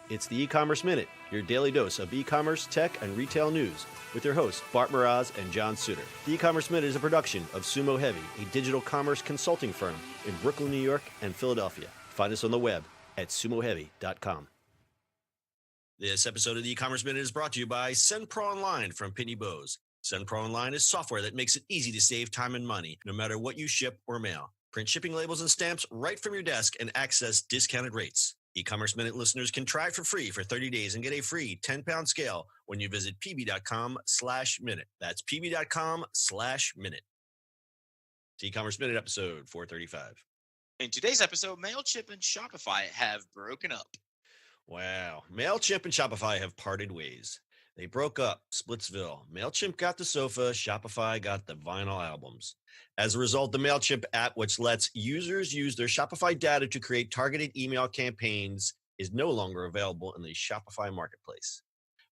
It's the E-Commerce Minute, your daily dose of e-commerce, tech, and retail news with your hosts, Bart Mraz and John Suter. The E-Commerce Minute is a production of Sumo Heavy, a digital commerce consulting firm in Brooklyn, New York, and Philadelphia. Find us on the web at sumoheavy.com. This episode of the E-Commerce Minute is brought to you by SendPro Online from Pitney Bowes. SendPro Online is software that makes it easy to save time and money, no matter what you ship or mail. Print shipping labels and stamps right from your desk and access discounted rates. E-Commerce Minute listeners can try for free for 30 days and get a free 10-pound scale when you visit pb.com/minute. That's pb.com/minute. E-Commerce Minute episode 435. In today's episode, MailChimp and Shopify have broken up. Wow. MailChimp and Shopify have parted ways. They broke up, Splitsville. MailChimp got the sofa, Shopify got the vinyl albums. As a result, the MailChimp app, which lets users use their Shopify data to create targeted email campaigns, is no longer available in the Shopify marketplace.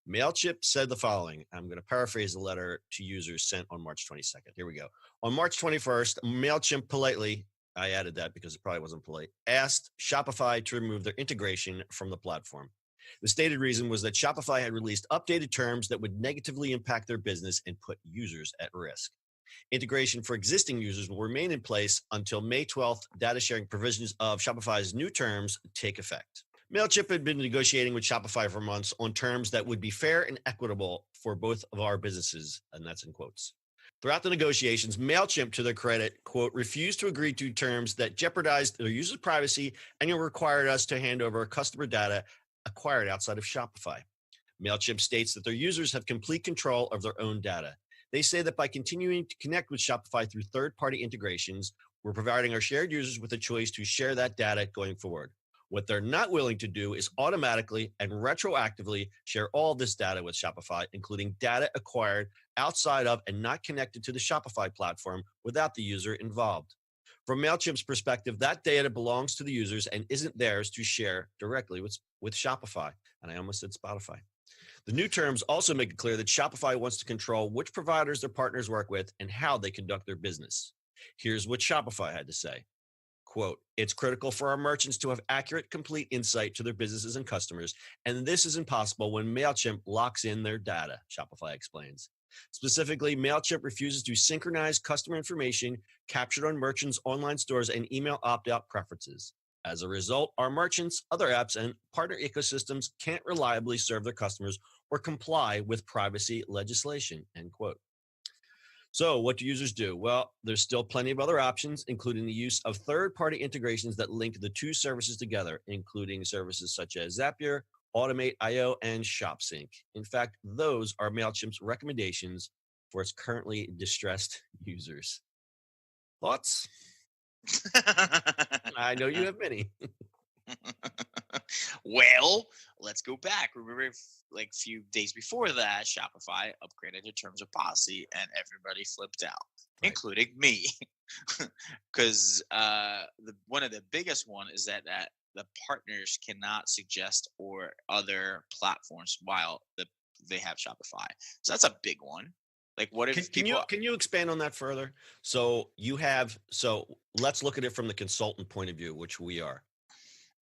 MailChimp said the following. I'm going to paraphrase the letter to users sent on March 22nd. Here we go. On March 21st, MailChimp politely, I added that because it probably wasn't polite, asked Shopify to remove their integration from the platform. The stated reason was that Shopify had released updated terms that would negatively impact their business and put users at risk. Integration for existing users will remain in place until May 12th. Data sharing provisions of Shopify's new terms take effect. MailChimp had been negotiating with Shopify for months on terms that would be fair and equitable for both of our businesses, and that's in quotes. Throughout the negotiations, MailChimp, to their credit, quote, refused to agree to terms that jeopardized their users' privacy and required us to hand over customer data acquired outside of Shopify. MailChimp states that their users have complete control of their own data. They say that by continuing to connect with Shopify through third-party integrations, we're providing our shared users with a choice to share that data going forward. What they're not willing to do is automatically and retroactively share all this data with Shopify, including data acquired outside of and not connected to the Shopify platform without the user involved. From MailChimp's perspective, that data belongs to the users and isn't theirs to share directly with Shopify. And I almost said Spotify. The new terms also make it clear that Shopify wants to control which providers their partners work with and how they conduct their business. Here's what Shopify had to say. Quote, it's critical for our merchants to have accurate, complete insight to their businesses and customers, and this is impossible when MailChimp locks in their data, Shopify explains. Specifically, MailChimp refuses to synchronize customer information captured on merchants' online stores and email opt-out preferences. As a result, our merchants, other apps, and partner ecosystems can't reliably serve their customers or comply with privacy legislation, end quote. So what do users do? Well, there's still plenty of other options, including the use of third-party integrations that link the two services together, including services such as Zapier, Automate.io, and ShopSync. In fact, those are MailChimp's recommendations for its currently distressed users. Thoughts? I know you have many. Well, let's go back. Remember, like a few days before that, Shopify upgraded their terms of policy and everybody flipped out, Right. including me. Because one of the biggest one is that the partners cannot suggest or other platforms while they have Shopify. So that's a big one. Like, what if Can you expand on that further? So let's look at it from the consultant point of view, which we are.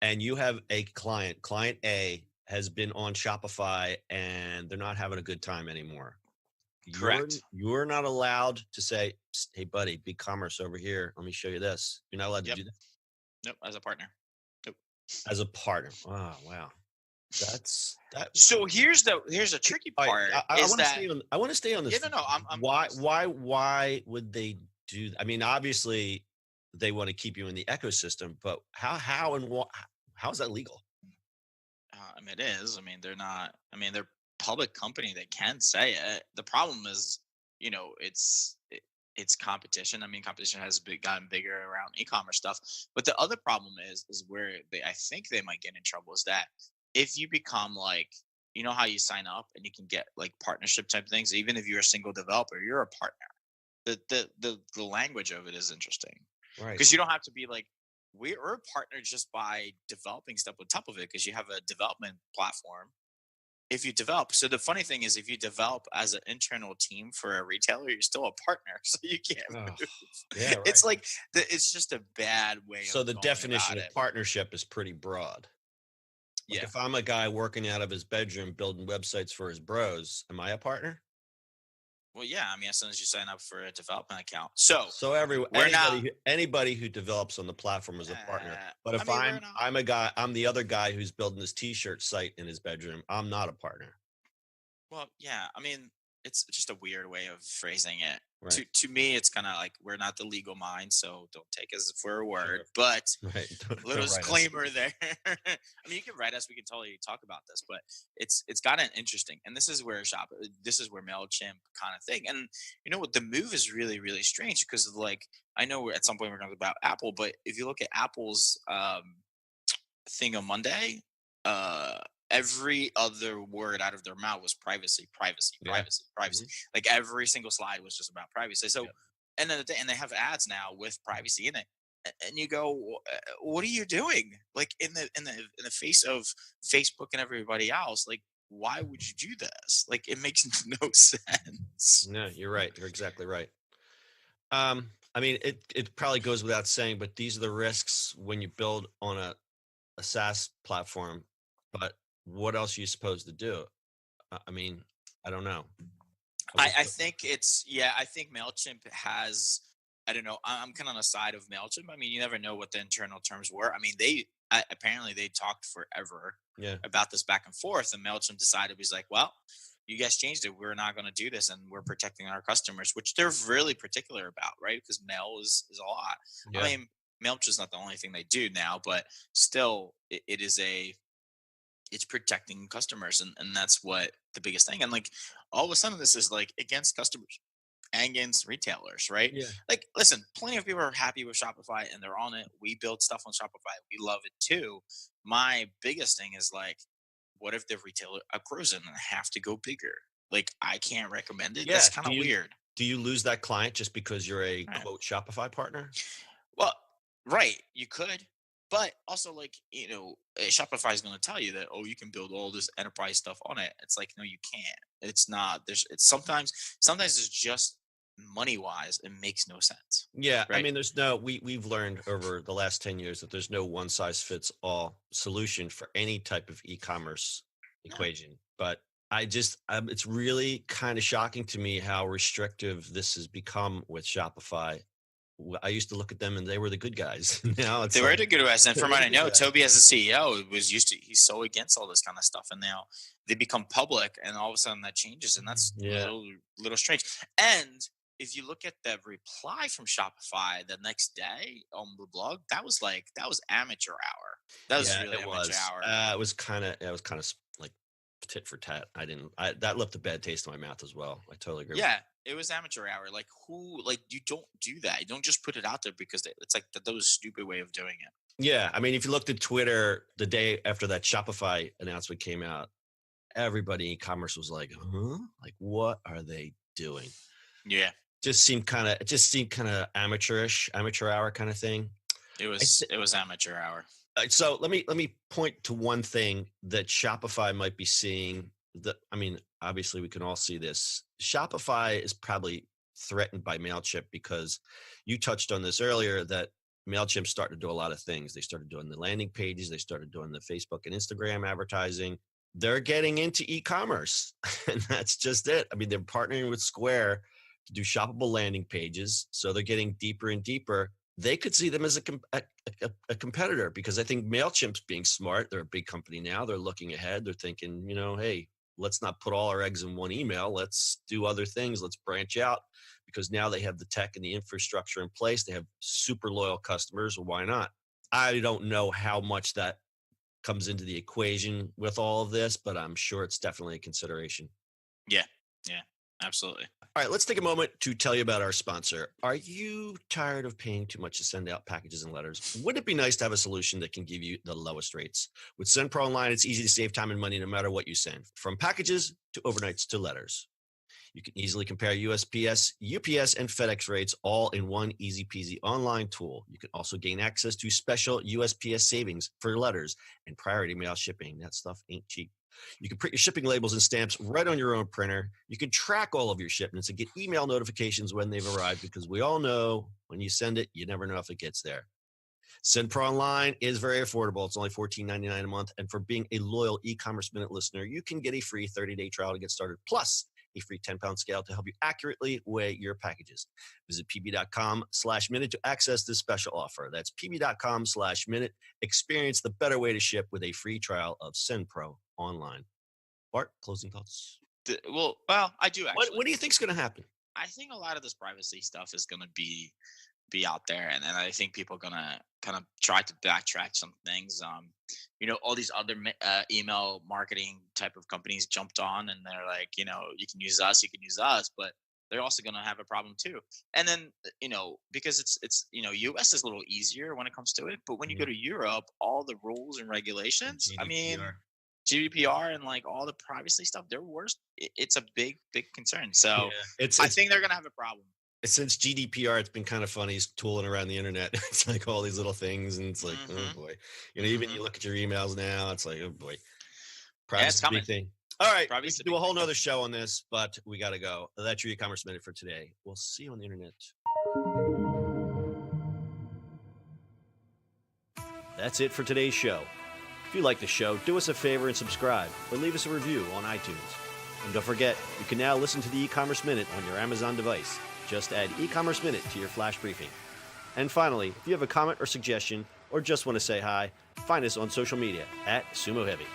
And you have a client A has been on Shopify and they're not having a good time anymore. Correct. You're not allowed to say, hey, buddy, BigCommerce over here. Let me show you this. You're not allowed to do that? Nope, as a partner. Nope. As a partner. Oh, wow. That's that. So here's a tricky part. I want to stay on this. Yeah, no, I'm why would they do that? I mean, obviously they want to keep you in the ecosystem, but how is that legal? I mean, it is. I mean, they're not. I mean, they're a public company. They can say it. The problem is, it's competition. I mean, competition has gotten bigger around e-commerce stuff. But the other problem is where I think they might get in trouble is that if you become like, you know how you sign up and you can get like partnership type things, even if you're a single developer, you're a partner. The language of it is interesting, Right? Because you don't have to be like, we're a partner just by developing stuff on top of it because you have a development platform. If you develop, so the funny thing is, if you develop as an internal team for a retailer, you're still a partner, so you can't move. Yeah, right. It's like it's just a bad way. So of the going definition about of it. partnership is pretty broad. Like Yeah. if I'm a guy working out of his bedroom building websites for his bros, am I a partner? Well, yeah. I mean, as soon as you sign up for a development account, so So we're not. anybody who develops on the platform is a partner. But I if mean, we're not. I'm a guy, I'm the other guy who's building this t-shirt site in his bedroom, I'm not a partner. Well, yeah. I mean, it's just a weird way of phrasing it. Right. To me, it's kind of like we're not the legal mind, so don't take us for a word. Sure. But Right. little Don't write us. disclaimer there. I mean, you can write us. We can totally talk about this, but it's gotten interesting, and this is where Mailchimp kind of thing. And you know what? The move is really really strange because like I know at some point we're going to talk about Apple, but if you look at Apple's thing on Monday, uh, every other word out of their mouth was privacy, privacy, Yeah. privacy, privacy. Mhm. Like every single slide was just about privacy. So, Yeah. and then and they have ads now with privacy in it. And you go, what are you doing? Like in the face of Facebook and everybody else, like why would you do this? Like it makes no sense. No, you're right. You're exactly right. I mean, it probably goes without saying, but these are the risks when you build on a SaaS platform. But what else are you supposed to do? I mean, I don't know. I think I think MailChimp has I don't know. I'm kind of on the side of MailChimp. I mean, you never know what the internal terms were. I mean, apparently they talked forever Yeah. about this back and forth, and MailChimp decided was like, well, you guys changed it. We're not going to do this, and we're protecting our customers, which they're really particular about, right? Because mail is a lot. I Yeah. mean, MailChimp is not the only thing they do now, but still, it is it's protecting customers, and that's what the biggest thing. And like all of a sudden this is like against customers and against retailers, right? Yeah. Like listen, plenty of people are happy with Shopify and they're on it. We build stuff on Shopify, we love it too. My biggest thing is like, what if the retailer outgrows it and have to go bigger? Like I can't recommend it. Yeah. That's kind of weird. Do you lose that client just because you're a Right. quote Shopify partner? Well, right, you could, but also like Shopify is going to tell you that you can build all this enterprise stuff on it. It's like no, you can't. It's not. It's sometimes it's just money wise, it makes no sense, Yeah, I right? mean, we've learned over the last 10 years that there's no one size fits all solution for any type of e-commerce No. equation. But it's really kind of shocking to me how restrictive this has become with Shopify. I used to look at them and they were the good guys. Now it's They were like the good guys, and they from were what the I good know, guys. Toby as a CEO he's so against all this kind of stuff, and now they become public, and all of a sudden that changes, and that's a Yeah, little strange. And if you look at the reply from Shopify the next day on the blog, that was amateur hour. That was yeah, really it amateur was. hour. It was kind of like tit for tat. That left a bad taste in my mouth as well. I totally agree with Yeah, it was amateur hour. Like who? Like you don't do that. You don't just put it out there because it's like that was a stupid way of doing it. Yeah, I mean, if you looked at Twitter the day after that Shopify announcement came out, everybody in e-commerce was like, "Huh? Like, what are they doing?" Yeah, It just seemed kind of amateurish, amateur hour kind of thing. I th- it was amateur hour. so let me point to one thing that Shopify might be seeing. That I mean, obviously, we can all see this. Shopify is probably threatened by Mailchimp because you touched on this earlier that Mailchimp started to do a lot of things. They started doing the landing pages. They started doing the Facebook and Instagram advertising. They're getting into e-commerce, and that's just it. I mean, they're partnering with Square to do shoppable landing pages, so they're getting deeper and deeper. They could see them as a competitor because I think MailChimp's being smart. They're a big company now. They're looking ahead. They're thinking, hey, let's not put all our eggs in one email. Let's do other things. Let's branch out because now they have the tech and the infrastructure in place. They have super loyal customers. Well, why not? I don't know how much that comes into the equation with all of this, but I'm sure it's definitely a consideration. Yeah, yeah, absolutely. All right, let's take a moment to tell you about our sponsor. Are you tired of paying too much to send out packages and letters? Wouldn't it be nice to have a solution that can give you the lowest rates? With SendPro Online, it's easy to save time and money no matter what you send, from packages to overnights to letters. You can easily compare USPS, UPS, and FedEx rates all in one easy peasy online tool. You can also gain access to special USPS savings for letters and priority mail shipping. That stuff ain't cheap. You can print your shipping labels and stamps right on your own printer. You can track all of your shipments and get email notifications when they've arrived because we all know when you send it, you never know if it gets there. SendPro Online is very affordable. It's only $14.99 a month. And for being a loyal e-commerce minute listener, you can get a free 30-day trial to get started, plus a free 10-pound scale to help you accurately weigh your packages. Visit pb.com/minute to access this special offer. That's pb.com/minute. Experience the better way to ship with a free trial of SendPro Online. Bart, closing thoughts? Well, I do actually. What do you think is going to happen? I think a lot of this privacy stuff is going to be out there, and I think people are gonna kind of try to backtrack some things. All these other email marketing type of companies jumped on, and they're like, you can use us, but they're also gonna have a problem too. And then because it's US is a little easier when it comes to it, but when you go to Europe, all the rules and regulations, I mean, GDPR and like all the privacy stuff, they're worse. It's a big concern. So I think they're gonna have a problem. Since GDPR, it's been kind of funny tooling around the internet. It's like all these little things, and it's like, oh boy, even you look at your emails now, it's like, oh boy, privacy is a big thing. All right, we can do a whole nother show on this, but we got to go. That's your e-commerce minute for today. We'll see you on the internet. That's it for today's show. If you like the show, do us a favor and subscribe, or leave us a review on iTunes. And don't forget, you can now listen to the e-commerce minute on your Amazon device. Just add e-commerce minute to your flash briefing. And finally, if you have a comment or suggestion, or just want to say hi, find us on social media @Sumo Heavy.